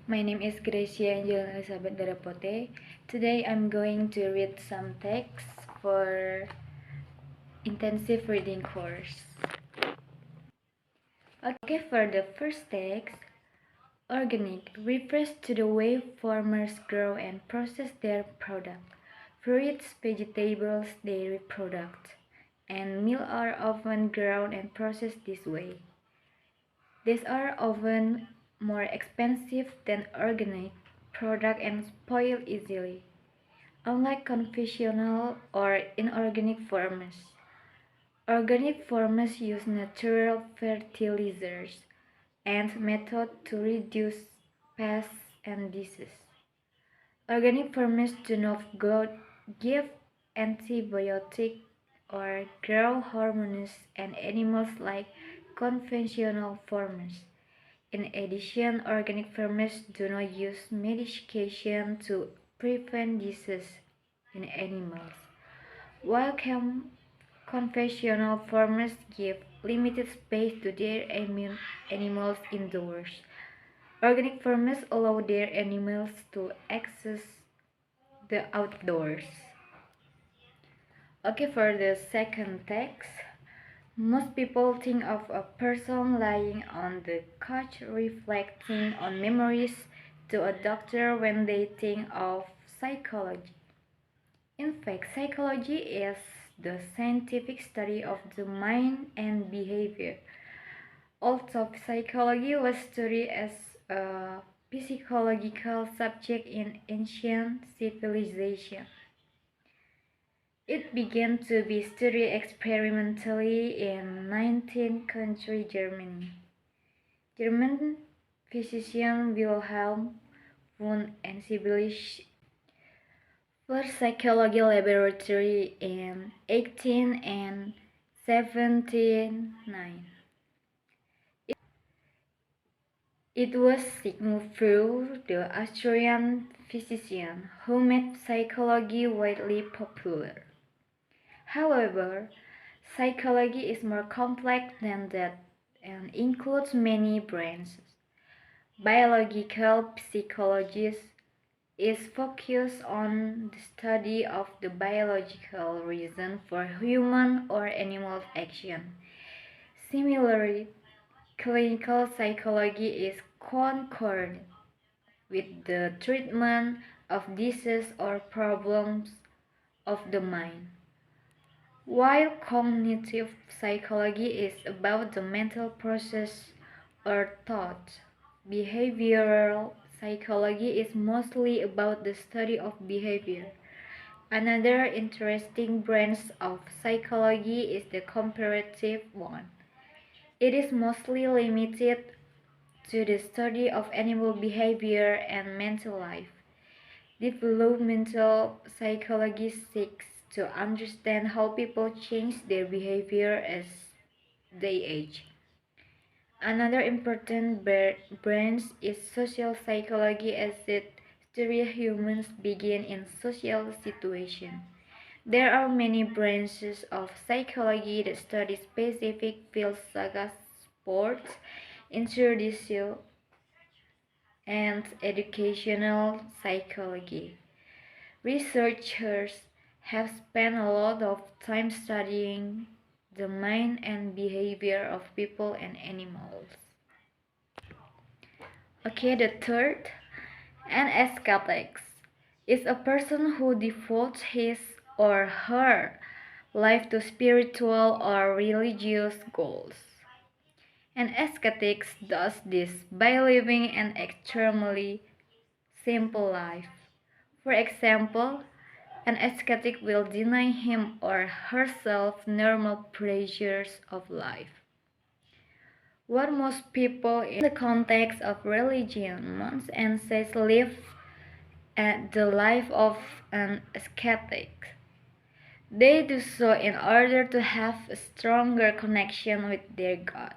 My name is Gracia Angel Elizabeth Darapote. Today I'm going to read some texts for intensive reading course. Okay, for the first text, organic refers to the way farmers grow and process their product. Fruits, vegetables, dairy products, and meal are often grown and processed this way. These are often more expensive than organic products and spoil easily. Unlike conventional or inorganic farmers, organic farmers use natural fertilizers and methods to reduce pests and diseases. Organic farmers do not give antibiotics or grow hormones and animals like conventional farmers. In addition, organic farmers do not use medication to prevent disease in animals, while conventional farmers give limited space to their animals indoors. Organic farmers allow their animals to access the outdoors. Okay, for the second text, most people think of a person lying on the couch reflecting on memories to a doctor when they think of psychology. In fact, psychology is the scientific study of the mind and behavior. Although psychology was studied as a psychological subject in ancient civilization, it began to be studied experimentally in 19th century Germany. German physician Wilhelm Wundt established first psychology laboratory in 1879. It was Sigmund Freud, the Austrian physician, who made psychology widely popular. However, psychology is more complex than that and includes many branches. Biological psychology is focused on the study of the biological reason for human or animal action. Similarly, clinical psychology is concerned with the treatment of diseases or problems of the mind, while cognitive psychology is about the mental process or thought. Behavioral psychology is mostly about the study of behavior. Another interesting branch of psychology is the comparative one. It is mostly limited to the study of animal behavior and mental life. Developmental psychology seeks to understand how people change their behavior as they age. Another important branch is social psychology as it studies humans begin in social situations. There are many branches of psychology that study specific fields such as sports, interdisciplinary, and educational psychology. Researchers have spent a lot of time studying the mind and behavior of people and animals. Okay, the third, an ascetics is a person who devotes his or her life to spiritual or religious goals. An ascetic does this by living an extremely simple life. For example, an ascetic will deny him or herself normal pleasures of life. What most people in the context of religion monks and saints live the life of an ascetic. They do so in order to have a stronger connection with their God.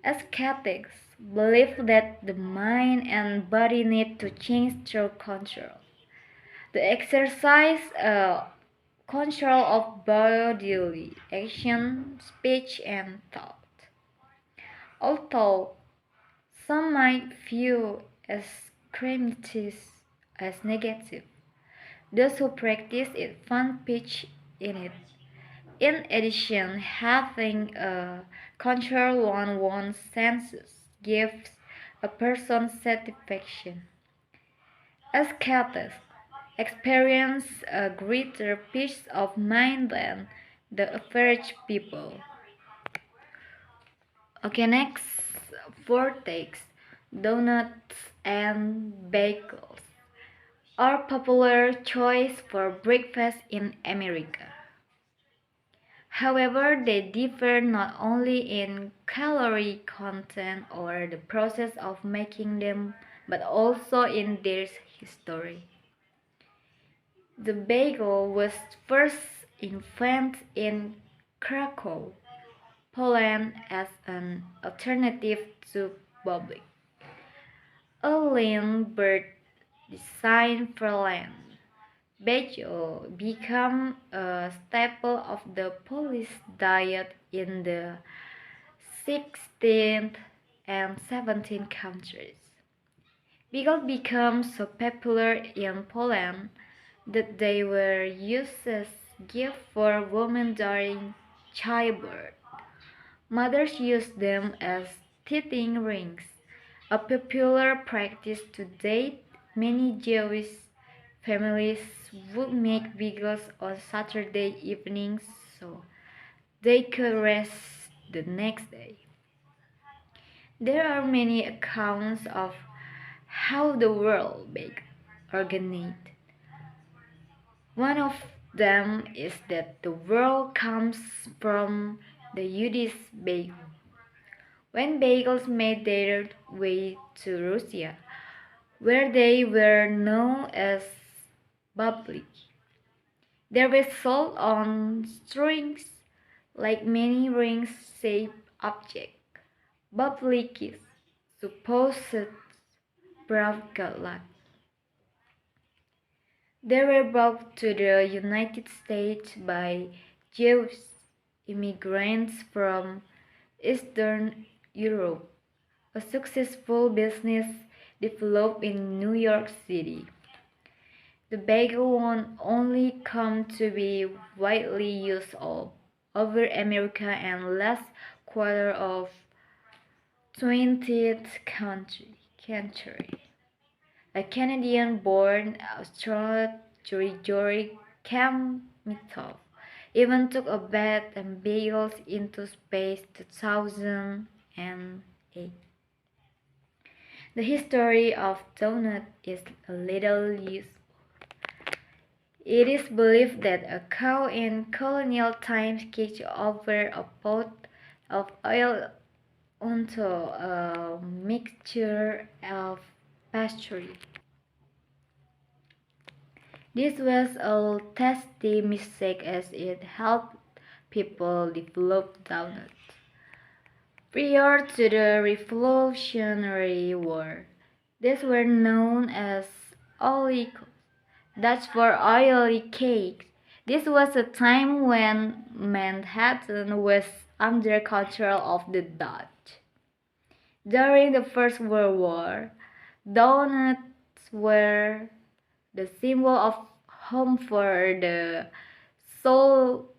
Ascetics believe that the mind and body need to change through control. The exercise control of bodily action, speech, and thought. Although some might view as criticism as negative. Those who practice it find peace in it. In addition, having a control on one's senses gives a person satisfaction. Escapists experience a greater peace of mind than the average people. Okay, next, vortex, donuts and bagels are popular choice for breakfast in America. However, they differ not only in calorie content or the process of making them, but also in their history. The bagel was first invented in Krakow, Poland as an alternative to Boblik, a lean bird designed for land. Bagel became a staple of the Polish diet in the 16th and 17th countries. Bagels became so popular in Poland that they were used as gifts for women during childbirth. Mothers used them as teething rings, a popular practice to date. Many Jewish families would make bagels on Saturday evenings so they could rest the next day. There are many accounts of how the world baked originated. One of them is that the world comes from the Yiddish bagel. When bagels made their way to Russia, where they were known as bablik, they were sold on strings like many ring-shaped objects. Bablik is supposed brought good luck. They were brought to the United States by Jewish immigrants from Eastern Europe. A successful business developed in New York City. The bagel won't only come to be widely used all over America and last quarter of 20th century. A Canadian-born astronaut, Yuri Kamitov, even took a bet and bagels into space 2008. The history of donut is a little useful. It is believed that a cow in colonial times kicked over a pot of oil onto a mixture of pastry. This was a tasty mistake as it helped people develop donuts. Prior to the Revolutionary War, these were known as oligos, Dutch for oily cakes. This was a time when Manhattan was under control of the Dutch. During the First World War, donuts were the symbol of home for the soul.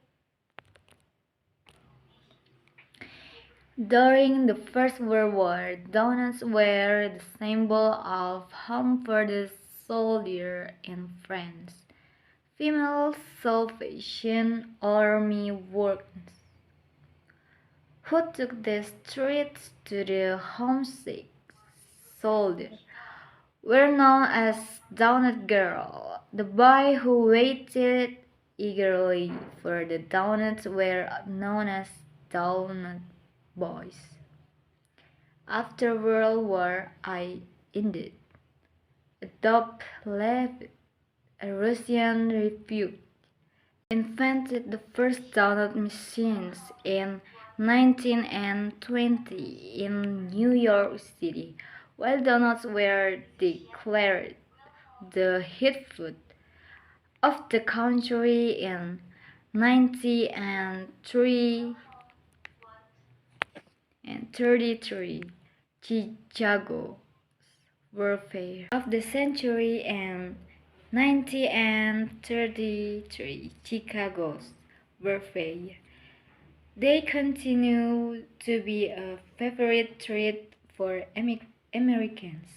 During the First World War, donuts were the symbol of home for the soldier in France. Female Salvation Army workers who took the streets to the homesick soldier were known as Donut Girl. The boy who waited eagerly for the donuts were known as Donut Boys. After World War I ended, Adolf Levitt, a Russian refugee, invented the first donut machines in 1920 in New York City. While donuts were declared the hit food of the country in 1933, Chicago's warfare of the century and 1933 Chicago's warfare. They continue to be a favorite treat for Americans.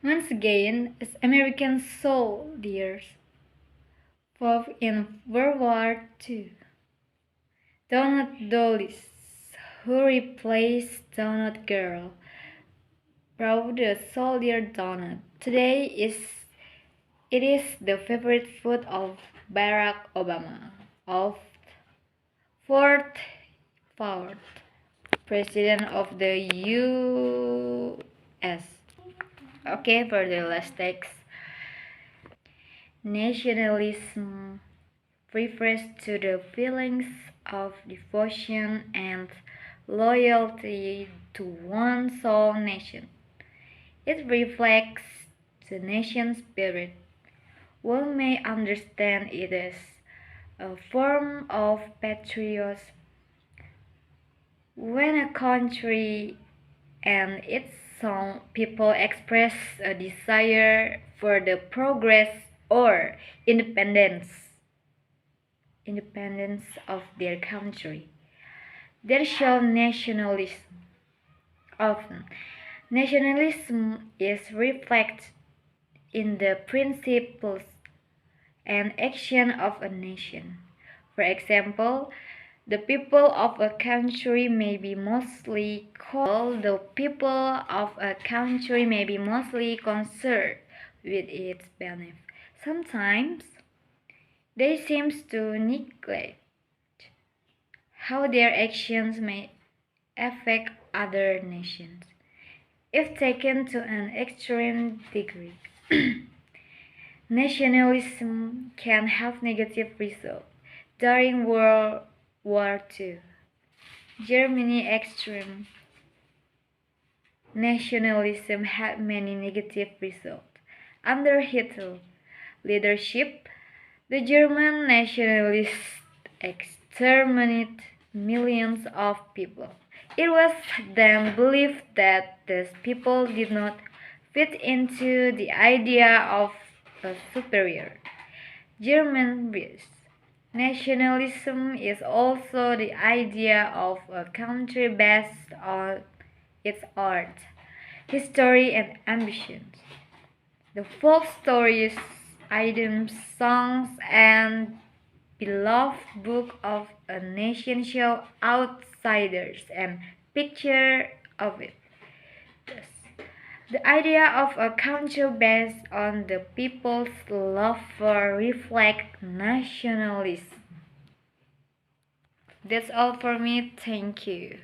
Once again, as American soldiers fought in World War II, Donut Dollis, who replaced Donut Girl, brought the soldier donut. Today it is the favorite food of Barack Obama, of fourth president of the U.S. Okay, for the last text. Nationalism refers to the feelings of devotion and loyalty to one's own nation. It reflects the nation's spirit. One may understand it as a form of patriotism when a country and its some people express a desire for the progress or independence of their country. They show nationalism. Often, nationalism is reflected in the principles and action of a nation. For example, the people of a country may be mostly concerned with its benefit. Sometimes they seem to neglect how their actions may affect other nations. If taken to an extreme degree, nationalism can have negative results. During World War II, Germany's extreme nationalism had many negative results. Under Hitler's leadership, the German nationalists exterminated millions of people. It was then believed that these people did not fit into the idea of a superior German race. Nationalism is also the idea of a country based on its art, history, and ambitions. The folk stories, items, songs, and beloved book of a nation show outsiders and picture of it. Thus, the idea of a country based on the people's love for reflect nationalism. That's all for me. Thank you.